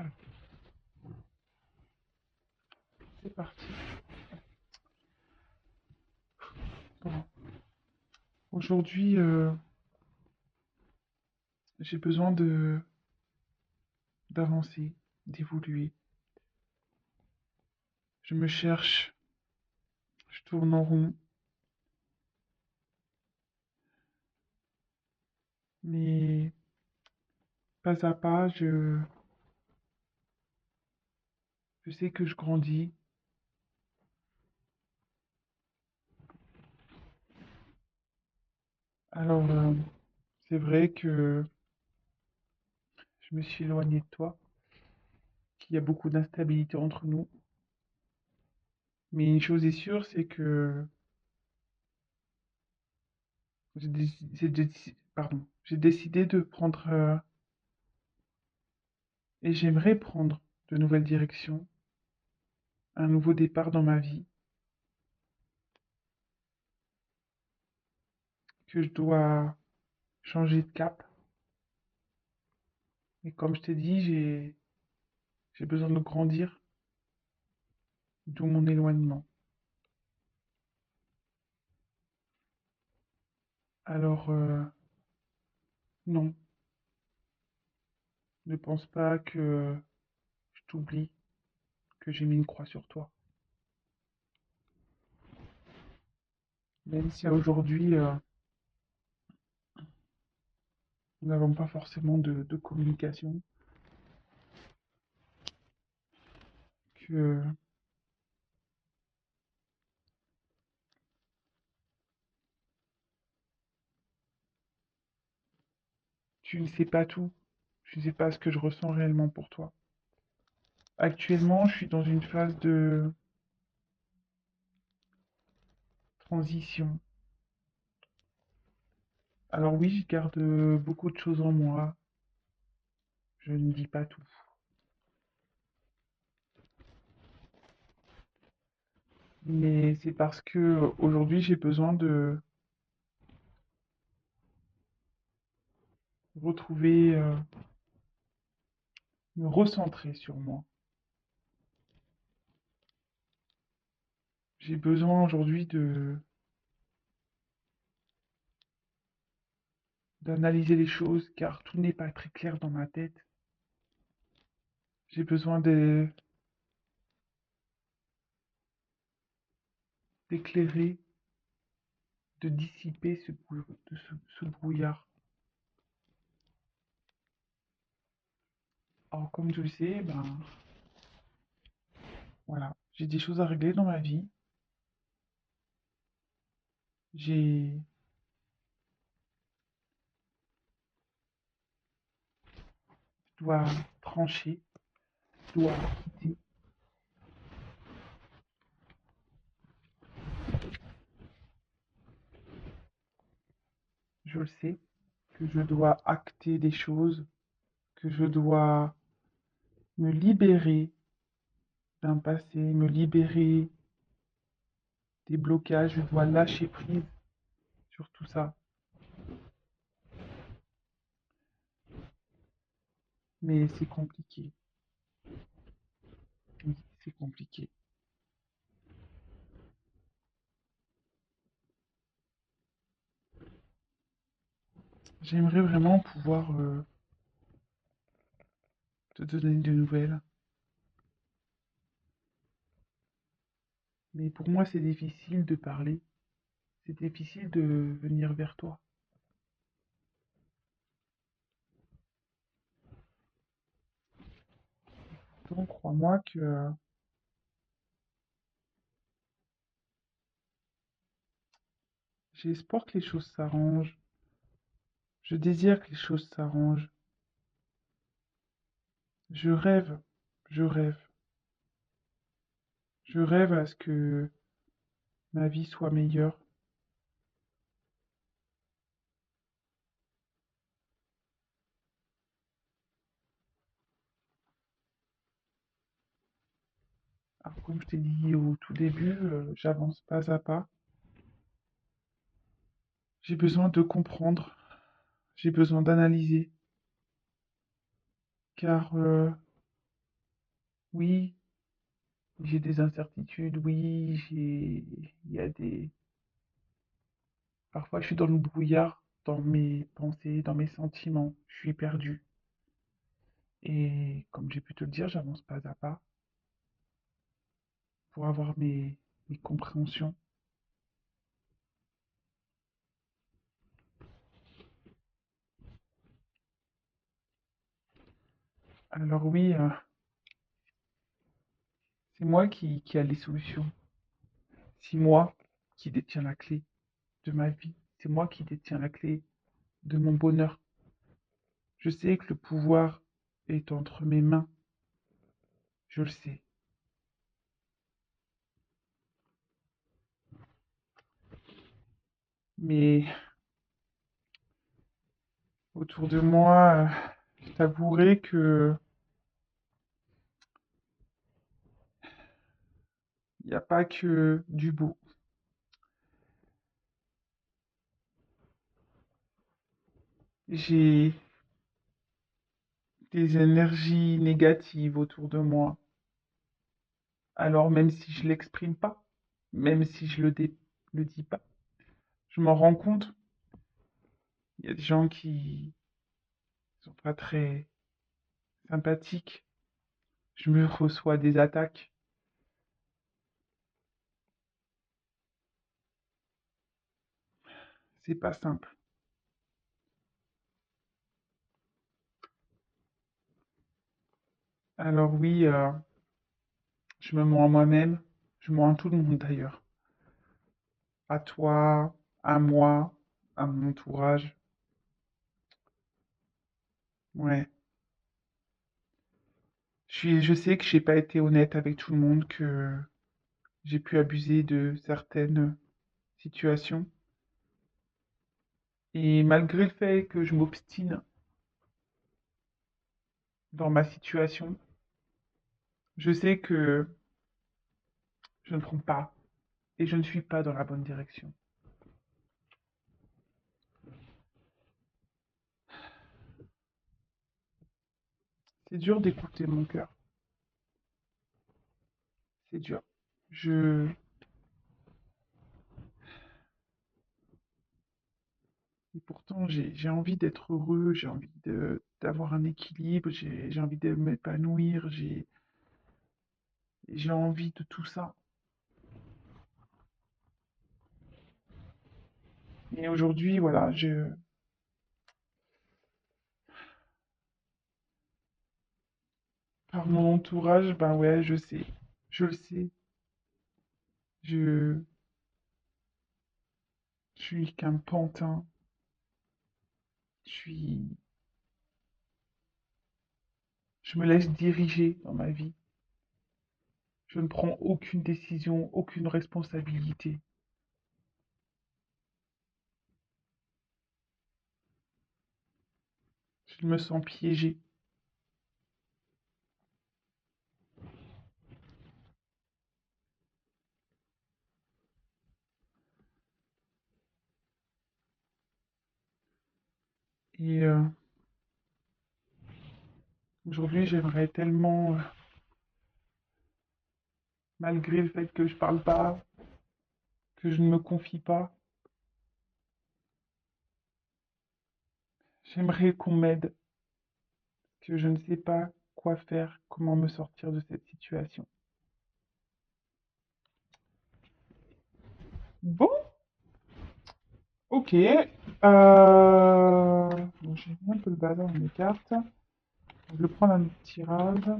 Voilà, c'est parti. Bon, aujourd'hui, j'ai besoin de d'avancer, d'évoluer. Je me cherche, je tourne en rond, mais pas à pas, je sais que je grandis. Alors, c'est vrai que je me suis éloigné de toi, qu'il y a beaucoup d'instabilité entre nous. Mais une chose est sûre, c'est que j'ai décidé de prendre, et j'aimerais prendre de nouvelles directions, un nouveau départ dans ma vie, que je dois changer de cap. Et comme je t'ai dit, j'ai besoin de grandir, d'où mon éloignement. Alors, non, ne pense pas que je t'oublie, que j'ai mis une croix sur toi. Même si aujourd'hui, nous n'avons pas forcément de communication, que tu ne sais pas tout, tu ne sais pas ce que je ressens réellement pour toi. Actuellement, je suis dans une phase de transition. Alors oui, je garde beaucoup de choses en moi, je ne dis pas tout. Mais c'est parce que aujourd'hui, j'ai besoin de retrouver, me recentrer sur moi. J'ai besoin aujourd'hui de d'analyser les choses car tout n'est pas très clair dans ma tête. J'ai besoin d'éclairer, de dissiper ce brouillard. Alors comme tu le sais, ben voilà, j'ai des choses à régler dans ma vie. J'ai je dois trancher, je dois quitter. Je le sais que je dois acter des choses, que je dois me libérer d'un passé, me libérer des blocages, je dois lâcher prise sur tout ça. Mais c'est compliqué. Oui, c'est compliqué. J'aimerais vraiment pouvoir te donner de nouvelles. Mais pour moi, c'est difficile de parler. C'est difficile de venir vers toi. Donc, crois-moi que j'ai espoir que les choses s'arrangent. Je désire que les choses s'arrangent. Je rêve, je rêve, je rêve à ce que ma vie soit meilleure. Alors, comme je t'ai dit au tout début, j'avance pas à pas. J'ai besoin de comprendre, j'ai besoin d'analyser, car Oui, j'ai des incertitudes, oui, il y a des... Parfois, je suis dans le brouillard, dans mes pensées, dans mes sentiments, je suis perdu. Et comme j'ai pu te le dire, j'avance pas à pas pour avoir mes compréhensions. Alors oui, c'est moi qui a les solutions. C'est moi qui détiens la clé de ma vie. C'est moi qui détiens la clé de mon bonheur. Je sais que le pouvoir est entre mes mains. Je le sais. Mais autour de moi, je t'avouerai que il n'y a pas que du beau. J'ai des énergies négatives autour de moi. Alors même si je l'exprime pas, même si je le dis pas, je m'en rends compte. Il y a des gens qui sont pas très sympathiques. Je me reçois des attaques. C'est pas simple. Alors oui, je me mens à moi-même. Je mens à tout le monde d'ailleurs. À toi, à moi, à mon entourage. Ouais. Je sais que j'ai pas été honnête avec tout le monde, que j'ai pu abuser de certaines situations. Et malgré le fait que je m'obstine dans ma situation, je sais que je ne trompe pas et je ne suis pas dans la bonne direction. C'est dur d'écouter mon cœur. C'est dur. Je... Et pourtant, j'ai envie d'être heureux, j'ai envie d'avoir un équilibre, j'ai envie de m'épanouir, j'ai envie de tout ça. Et aujourd'hui, voilà, par mon entourage, ben ouais, je sais, je le sais, je, je suis qu'un pantin, je suis, je me laisse diriger dans ma vie. Je ne prends aucune décision, aucune responsabilité. Je me sens piégé. Et aujourd'hui, j'aimerais tellement, malgré le fait que je parle pas, que je ne me confie pas, j'aimerais qu'on m'aide, que je ne sais pas quoi faire, comment me sortir de cette situation. Bon, ok. Bon, j'ai mis un peu le bazar dans mes cartes. Je vais prendre un autre tirage.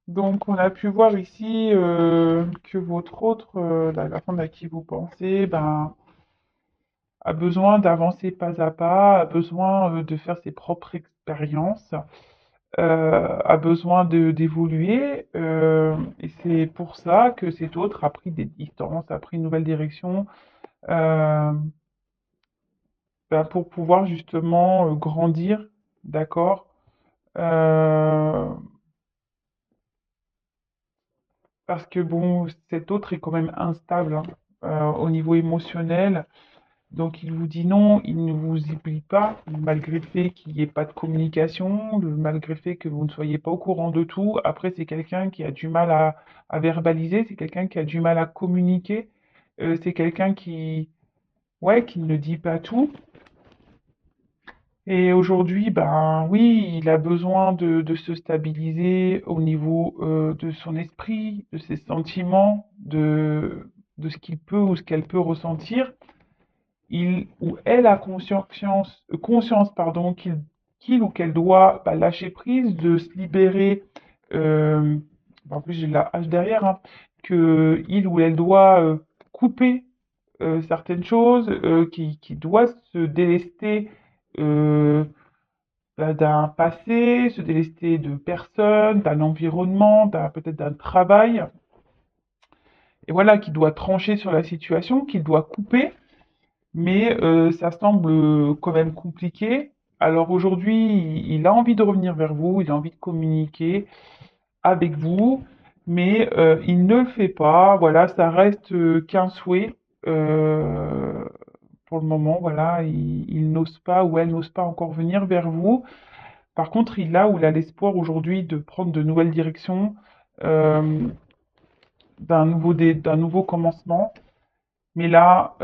Donc, on a pu voir ici que votre autre, la personne à qui vous pensez, ben, a besoin d'avancer pas à pas, a besoin de faire ses propres expériences, a besoin d'évoluer, et c'est pour ça que cet autre a pris des distances, a pris une nouvelle direction, euh, ben, pour pouvoir justement grandir, d'accord? Euh, Parce que bon, cet autre est quand même instable hein, au niveau émotionnel. Donc il vous dit non, il ne vous oublie pas, malgré le fait qu'il n'y ait pas de communication, malgré le fait que vous ne soyez pas au courant de tout. Après, c'est quelqu'un qui a du mal à verbaliser, c'est quelqu'un qui a du mal à communiquer, c'est quelqu'un qui, ouais, qui ne dit pas tout. Et aujourd'hui, ben oui, il a besoin de se stabiliser au niveau de son esprit, de ses sentiments, de ce qu'il peut ou ce qu'elle peut ressentir. Il ou elle a conscience pardon, qu'il ou qu'elle doit bah, lâcher prise, de se libérer. euh, en plus, j'ai la hache derrière, hein, que il ou elle doit couper certaines choses, qui doit se délester euh, bah, d'un passé, se délester de personnes, d'un environnement, peut-être d'un travail, et voilà, qui doit trancher sur la situation, qui doit couper, mais ça semble quand même compliqué. Alors aujourd'hui, il a envie de revenir vers vous, il a envie de communiquer avec vous, mais il ne le fait pas. Voilà, ça reste qu'un souhait. Euh, pour le moment, voilà, il n'ose pas ou elle n'ose pas encore venir vers vous. Par contre, il a l'espoir aujourd'hui de prendre de nouvelles directions, euh, d'un nouveau commencement. Mais là,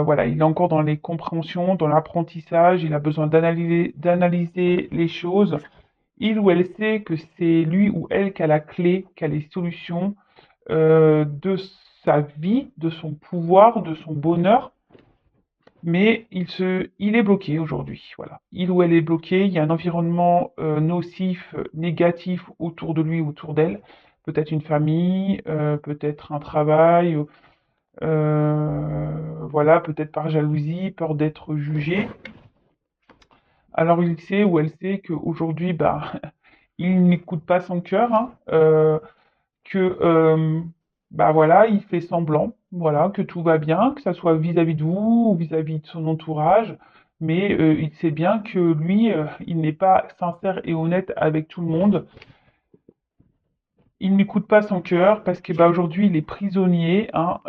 voilà, il est encore dans les compréhensions, dans l'apprentissage, il a besoin d'analyser les choses. Il ou elle sait que c'est lui ou elle qui a la clé, qui a les solutions de sa vie, de son pouvoir, de son bonheur, mais il est bloqué aujourd'hui. Voilà. Il ou elle est bloqué, il y a un environnement nocif, négatif autour de lui, autour d'elle. Peut-être une famille, peut-être un travail, voilà, peut-être par jalousie, peur d'être jugé. Alors il sait ou elle sait qu'aujourd'hui, bah, il n'écoute pas son cœur, hein, que bah voilà, il fait semblant, voilà, que tout va bien, que ça soit vis-à-vis de vous ou vis-à-vis de son entourage, mais il sait bien que lui, il n'est pas sincère et honnête avec tout le monde. Il n'écoute pas son cœur parce que bah, aujourd'hui il est prisonnier, hein,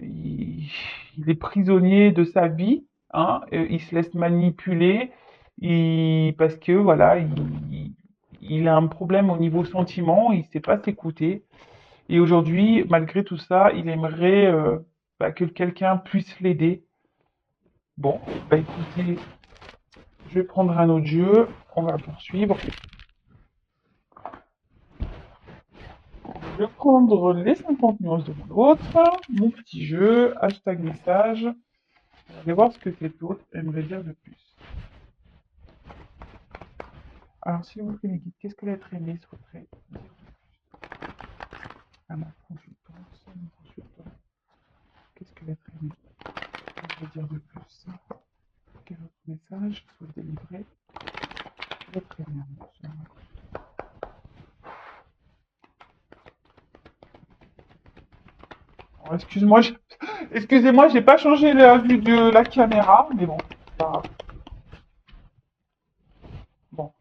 il est prisonnier de sa vie, hein, il se laisse manipuler, parce que voilà, il a un problème au niveau sentiment, il ne sait pas s'écouter. Et aujourd'hui, malgré tout ça, il aimerait bah, que quelqu'un puisse l'aider. Bon, bah écoutez, je vais prendre un autre jeu, on va poursuivre. Je vais prendre les 50 nuances de l'autre, mon petit jeu, hashtag message. Je vais voir ce que cet autre aimerait dire de plus. Alors, s'il vous plaît, les guides, qu'est-ce que l'être aimé souhaiterait dire à ma consultante, mon consultant? Qu'est-ce que l'être aimé aimerait dire de plus? Quel autre message souhaite délivrer l'être aimé? Alors, excusez-moi, j'ai pas changé la vue de la caméra, mais bon, c'est pas grave. Bon,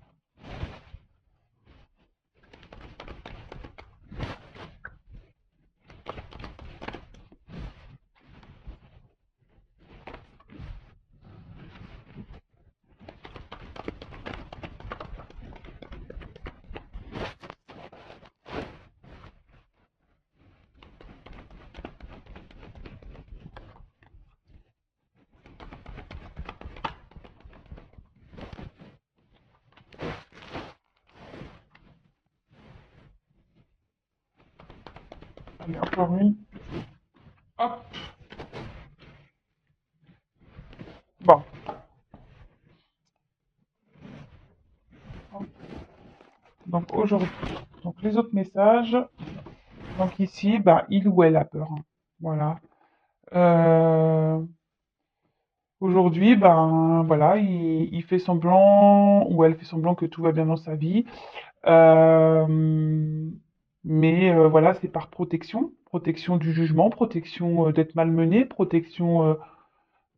allez, encore une. Hop, bon. Donc aujourd'hui, donc les autres messages. Donc ici, bah, il ou elle a peur, hein. Voilà. Euh, aujourd'hui, ben voilà, il fait semblant ou elle fait semblant que tout va bien dans sa vie. Euh, mais voilà, c'est par protection, protection du jugement, protection d'être malmené, protection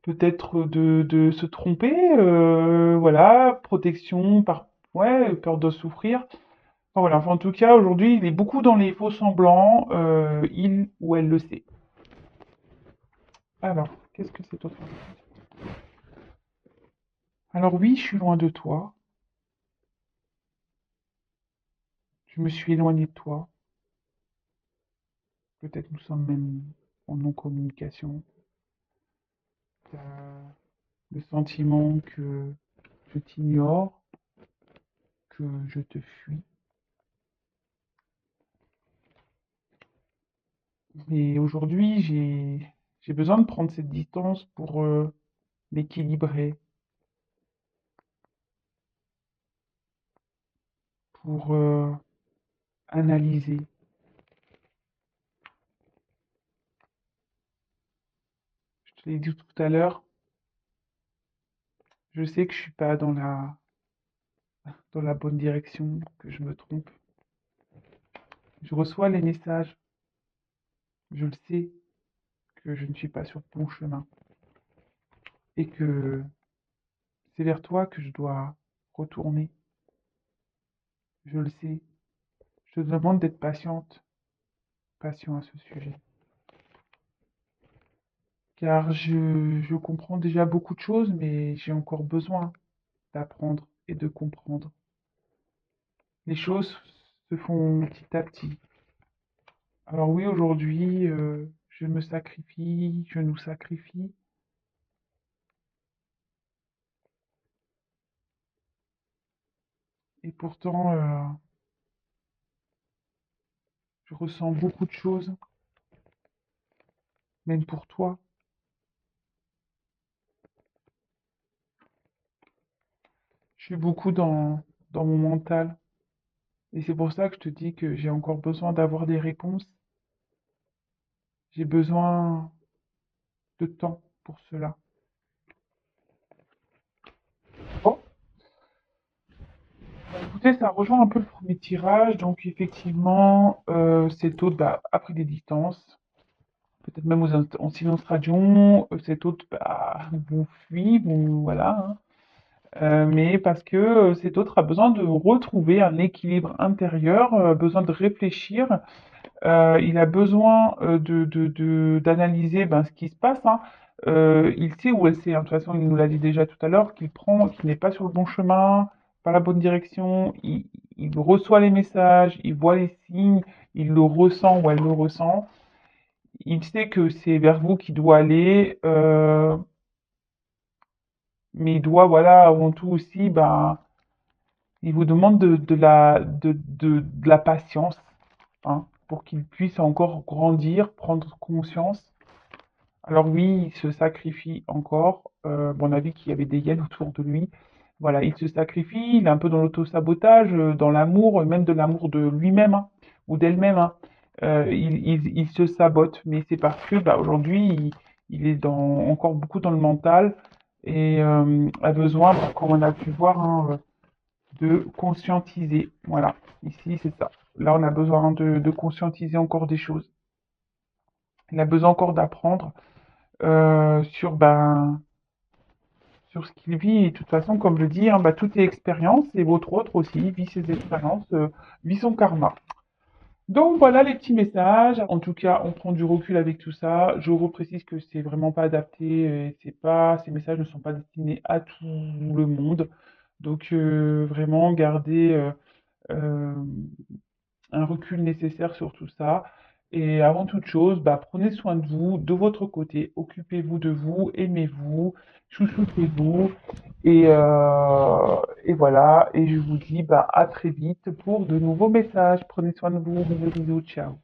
peut-être de se tromper, voilà, protection par ouais, peur de souffrir. Enfin, voilà, enfin, en tout cas, aujourd'hui, il est beaucoup dans les faux semblants, il ou elle le sait. Alors, qu'est-ce que c'est autre? Alors oui, je suis loin de toi. Je me suis éloigné de toi. Peut-être nous sommes même en non-communication. T'as le sentiment que je t'ignore, que je te fuis. Mais aujourd'hui, j'ai besoin de prendre cette distance pour m'équilibrer, pour analyser. Je te l'ai dit tout à l'heure, je sais que je suis pas dans la bonne direction, que je me trompe. Je reçois les messages, je le sais que je ne suis pas sur le bon chemin et que c'est vers toi que je dois retourner. Je le sais. Je te demande d'être patient à ce sujet. Car je comprends déjà beaucoup de choses, mais j'ai encore besoin d'apprendre et de comprendre. Les choses se font petit à petit. Alors oui, aujourd'hui, je me sacrifie, je nous sacrifie, et pourtant, je ressens beaucoup de choses, même pour toi. Je suis beaucoup dans mon mental, et c'est pour ça que je te dis que j'ai encore besoin d'avoir des réponses. J'ai besoin de temps pour cela. Bon, bah, écoutez, ça rejoint un peu le premier tirage. Donc, effectivement, cet hôte a pris des distances, peut-être même en silence radio. Cet hôte vous fuit, vous, voilà, hein. Mais parce que cet autre a besoin de retrouver un équilibre intérieur, besoin de réfléchir. Il a besoin d'analyser ben, ce qui se passe, hein. Il sait où elle sait, hein. De toute façon, il nous l'a dit déjà tout à l'heure, qu'il n'est pas sur le bon chemin, pas la bonne direction. Il reçoit les messages, il voit les signes, il le ressent ou elle le ressent. Il sait que c'est vers vous qu'il doit aller, mais il doit, voilà, avant tout aussi, ben, il vous demande de la patience, hein, pour qu'il puisse encore grandir, prendre conscience. Alors oui, il se sacrifie encore. Bon, on a vu qu'il y avait des hyènes autour de lui. Voilà, il se sacrifie, il est un peu dans l'auto-sabotage, dans l'amour, même de l'amour de lui-même, hein, ou d'elle-même, hein. Il se sabote, mais c'est parce que bah, aujourd'hui, il est encore beaucoup dans le mental et a besoin, bah, comme on a pu voir, hein, de conscientiser. Voilà, ici c'est ça. Là, on a besoin de conscientiser encore des choses. Il a besoin encore d'apprendre sur ce qu'il vit. Et de toute façon, comme je dis, hein, bah, tout est expérience et votre autre aussi vit ses expériences, vit son karma. Donc voilà les petits messages. En tout cas, on prend du recul avec tout ça. Je reprécise que c'est vraiment pas adapté. Et c'est pas, ces messages ne sont pas destinés à tout le monde. Donc vraiment garder euh, un recul nécessaire sur tout ça. Et avant toute chose, bah, prenez soin de vous, de votre côté, occupez-vous de vous, aimez-vous, chouchoutez-vous, et voilà. Et je vous dis bah, à très vite pour de nouveaux messages. Prenez soin de vous, bisous, bisous, ciao.